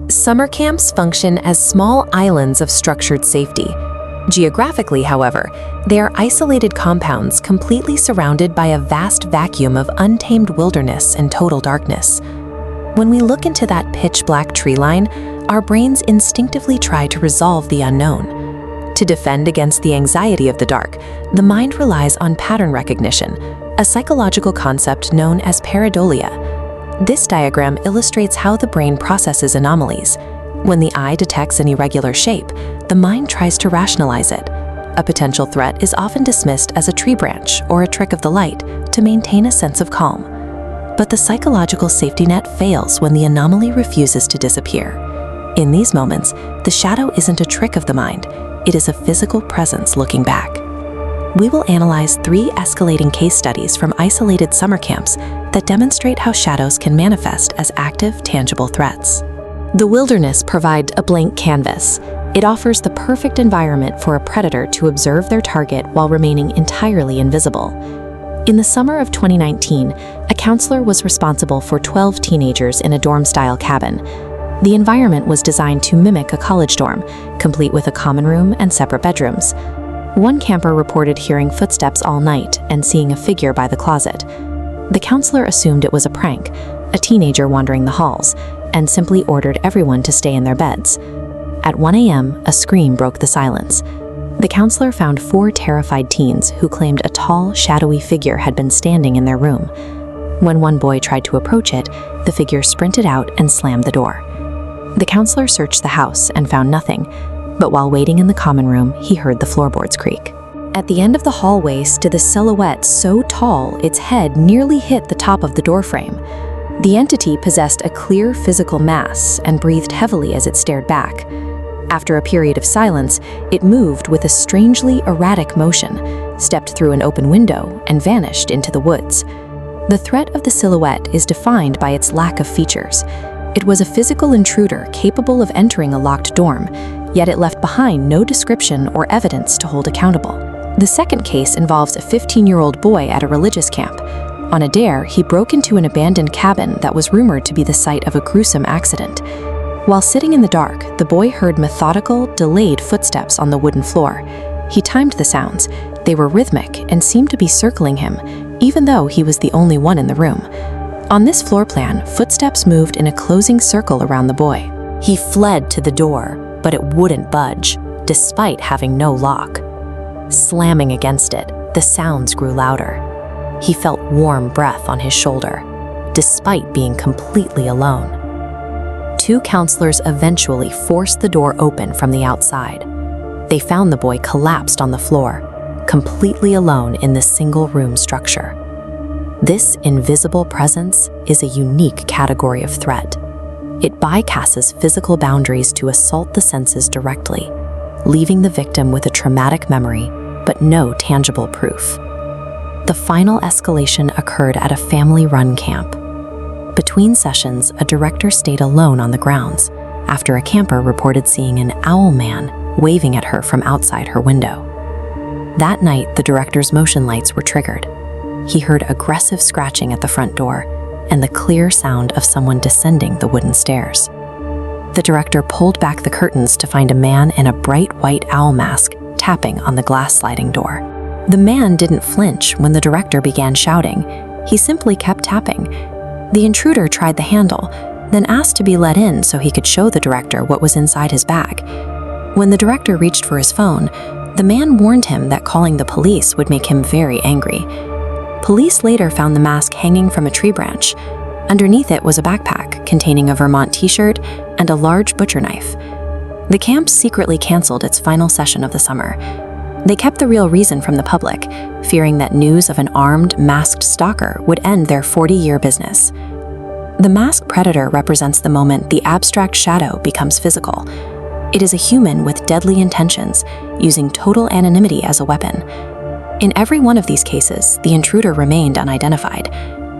Summer camps function as small islands of structured safety. Geographically, however, they are isolated compounds completely surrounded by a vast vacuum of untamed wilderness and total darkness. When we look into that pitch-black tree line, our brains instinctively try to resolve the unknown. To defend against the anxiety of the dark, the mind relies on pattern recognition, a psychological concept known as pareidolia. This diagram illustrates how the brain processes anomalies. When the eye detects an irregular shape, the mind tries to rationalize it. A potential threat is often dismissed as a tree branch or a trick of the light to maintain a sense of calm. But the psychological safety net fails when the anomaly refuses to disappear. In these moments, the shadow isn't a trick of the mind, it is a physical presence looking back. We will analyze 3 escalating case studies from isolated summer camps that demonstrate how shadows can manifest as active, tangible threats. The wilderness provides a blank canvas. It offers the perfect environment for a predator to observe their target while remaining entirely invisible. In the summer of 2019, a counselor was responsible for 12 teenagers in a dorm-style cabin. The environment was designed to mimic a college dorm, complete with a common room and separate bedrooms. One camper reported hearing footsteps all night and seeing a figure by the closet. The counselor assumed it was a prank, a teenager wandering the halls, and simply ordered everyone to stay in their beds. At 1 a.m., a scream broke the silence. The counselor found 4 terrified teens who claimed a tall, shadowy figure had been standing in their room. When one boy tried to approach it, the figure sprinted out and slammed the door. The counselor searched the house and found nothing, but while waiting in the common room, he heard the floorboards creak. At the end of the hallway stood a silhouette so tall its head nearly hit the top of the doorframe. The entity possessed a clear physical mass and breathed heavily as it stared back. After a period of silence, it moved with a strangely erratic motion, stepped through an open window, and vanished into the woods. The threat of the silhouette is defined by its lack of features. It was a physical intruder capable of entering a locked dorm, yet it left behind no description or evidence to hold accountable. The second case involves a 15-year-old boy at a religious camp. On a dare, he broke into an abandoned cabin that was rumored to be the site of a gruesome accident. While sitting in the dark, the boy heard methodical, delayed footsteps on the wooden floor. He timed the sounds. They were rhythmic and seemed to be circling him, even though he was the only one in the room. On this floor plan, footsteps moved in a closing circle around the boy. He fled to the door, but it wouldn't budge, despite having no lock. Slamming against it, the sounds grew louder. He felt warm breath on his shoulder, despite being completely alone. 2 counselors eventually forced the door open from the outside. They found the boy collapsed on the floor, completely alone in the single-room structure. This invisible presence is a unique category of threat. It bypasses physical boundaries to assault the senses directly, leaving the victim with a traumatic memory, but no tangible proof. The final escalation occurred at a family-run camp. Between sessions, a director stayed alone on the grounds after a camper reported seeing an owl man waving at her from outside her window. That night, the director's motion lights were triggered. He heard aggressive scratching at the front door and the clear sound of someone descending the wooden stairs. The director pulled back the curtains to find a man in a bright white owl mask tapping on the glass sliding door. The man didn't flinch when the director began shouting. He simply kept tapping. The intruder tried the handle, then asked to be let in so he could show the director what was inside his bag. When the director reached for his phone, the man warned him that calling the police would make him very angry. Police later found the mask hanging from a tree branch. Underneath it was a backpack containing a Vermont t-shirt and a large butcher knife. The camp secretly canceled its final session of the summer. They kept the real reason from the public, fearing that news of an armed, masked stalker would end their 40-year business. The masked predator represents the moment the abstract shadow becomes physical. It is a human with deadly intentions, using total anonymity as a weapon. In every one of these cases, the intruder remained unidentified.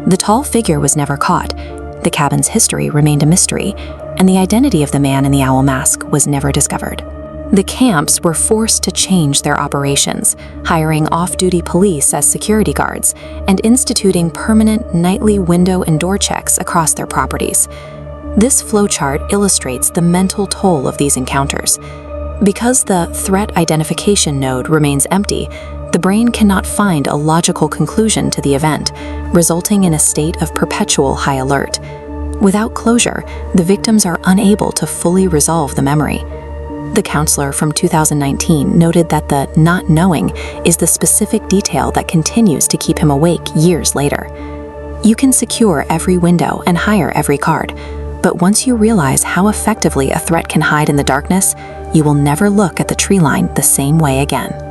The tall figure was never caught, the cabin's history remained a mystery, and the identity of the man in the owl mask was never discovered. The camps were forced to change their operations, hiring off-duty police as security guards and instituting permanent nightly window and door checks across their properties. This flowchart illustrates the mental toll of these encounters. Because the threat identification node remains empty, the brain cannot find a logical conclusion to the event, resulting in a state of perpetual high alert. Without closure, the victims are unable to fully resolve the memory. The counselor from 2019 noted that the not knowing is the specific detail that continues to keep him awake years later. You can secure every window and hire every card, but once you realize how effectively a threat can hide in the darkness, you will never look at the tree line the same way again.